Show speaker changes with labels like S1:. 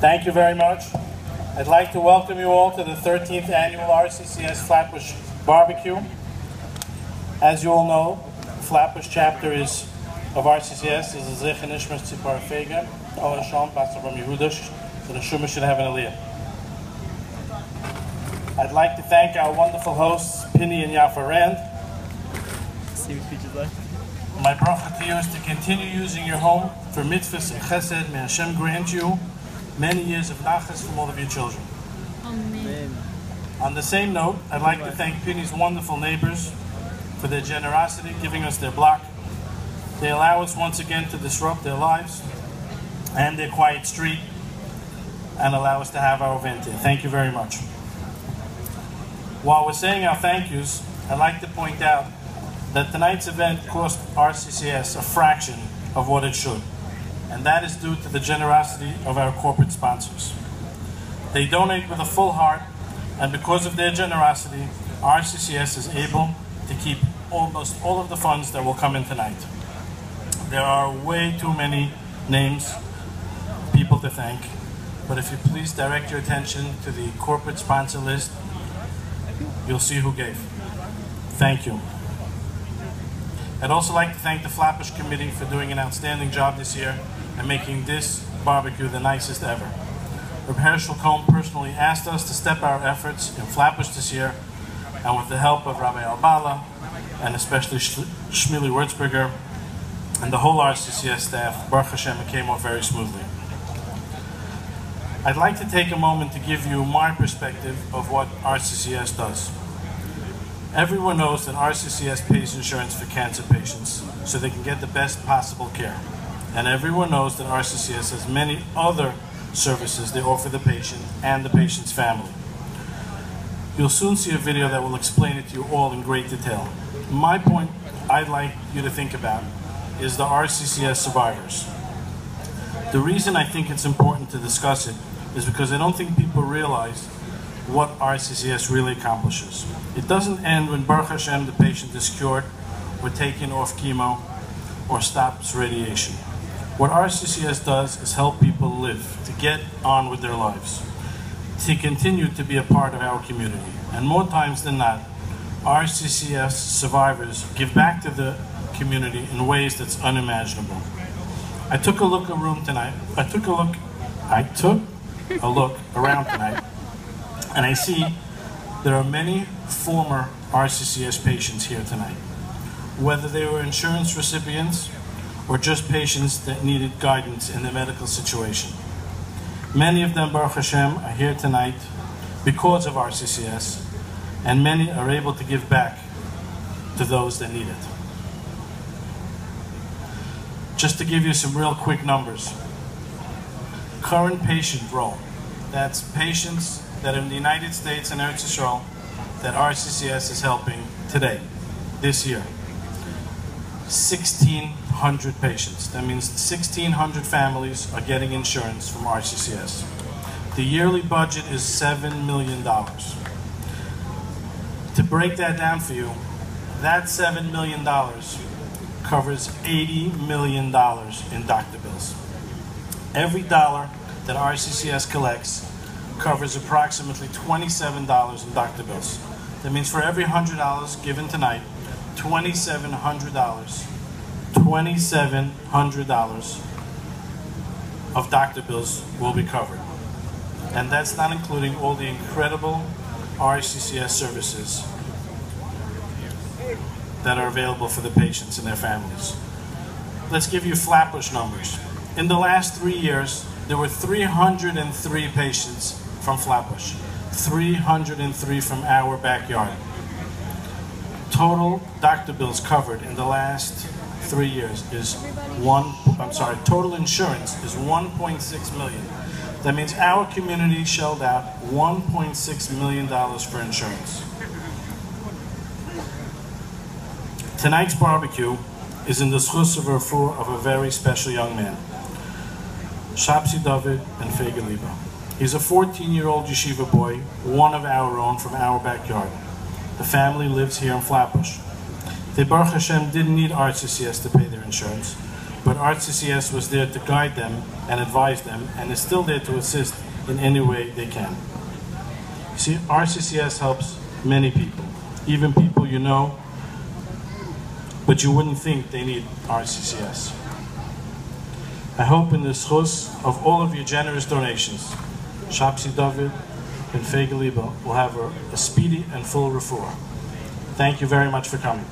S1: Thank you very much. I'd like to welcome you all to the 13th annual RCCS Flatbush Barbecue. As you all know, Flatbush chapter of RCCS is a Zecher Nishmas Tzipar Fegen, Ola Shalom, Pastor from Yehudash, so the Shumah should have an Aliyah. I'd like to thank our wonderful hosts, Pinny and Yafa Rand.
S2: See what features like.
S1: My bracha to you is to continue using your home for mitzvahs and chesed. May Hashem grant you many years of nachas from all of your children.
S2: Amen.
S1: On the same note, I'd like to thank Pinny's wonderful neighbors for their generosity, giving us their block. They allow us once again to disrupt their lives and their quiet street and allow us to have our event here. Thank you very much. While we're saying our thank yous, I'd like to point out that tonight's event cost RCCS a fraction of what it should, and that is due to the generosity of our corporate sponsors. They donate with a full heart, and because of their generosity, RCCS is able to keep almost all of the funds that will come in tonight. There are way too many names, people to thank, but if you please direct your attention to the corporate sponsor list, you'll see who gave. Thank you. I'd also like to thank the Flatbush Committee for doing an outstanding job this year and making this barbecue the nicest ever. Reb Herschel Cohn personally asked us to step our efforts in Flatbush this year, and with the help of Rabbi Albala, and especially Shmili Wurzberger, and the whole RCCS staff, Baruch Hashem, it came off very smoothly. I'd like to take a moment to give you my perspective of what RCCS does. Everyone knows that RCCS pays insurance for cancer patients so they can get the best possible care. And everyone knows that RCCS has many other services they offer the patient and the patient's family. You'll soon see a video that will explain it to you all in great detail. My point I'd like you to think about is the RCCS survivors. The reason I think it's important to discuss it is because I don't think people realize what RCCS really accomplishes. It doesn't end when Baruch Hashem the patient is cured or taken off chemo or stops radiation. What RCCS does is help people live, to get on with their lives, to continue to be a part of our community. And more times than not, RCCS survivors give back to the community in ways that's unimaginable. I took a look around tonight, and I see there are many former RCCS patients here tonight, whether they were insurance recipients or just patients that needed guidance in their medical situation. Many of them, Baruch Hashem, are here tonight because of RCCS, and many are able to give back to those that need it. Just to give you some real quick numbers. Current patient roll, that's patients that are in the United States and Eretz Yisrael that RCCS is helping today, this year. 1,600 patients. That means 1,600 families are getting insurance from RCCS. The yearly budget is $7 million. To break that down for you, that $7 million covers $80 million in doctor bills. Every dollar that RCCS collects covers approximately $27 in doctor bills. That means for every $100 given tonight, $2,700 of doctor bills will be covered. And that's not including all the incredible RCCS services that are available for the patients and their families. Let's give you Flatbush numbers. In the last 3 years, there were 303 patients from Flatbush. 303 from our backyard. Total doctor bills covered in the last 3 years is total insurance is 1.6 million. That means our community shelled out $1.6 million for insurance. Tonight's barbecue is in the schus of a very special young man, Shapsi David and Fege Liba. He's a 14-year-old yeshiva boy, one of our own from our backyard. The family lives here in Flatbush. They, Baruch Hashem, didn't need RCCS to pay their insurance, but RCCS was there to guide them and advise them, and is still there to assist in any way they can. You see, RCCS helps many people, even people you know, but you wouldn't think they need RCCS. I hope in the schus of all of your generous donations, Shapsi David and Fege Liba will have a speedy and full refuah. Thank you very much for coming.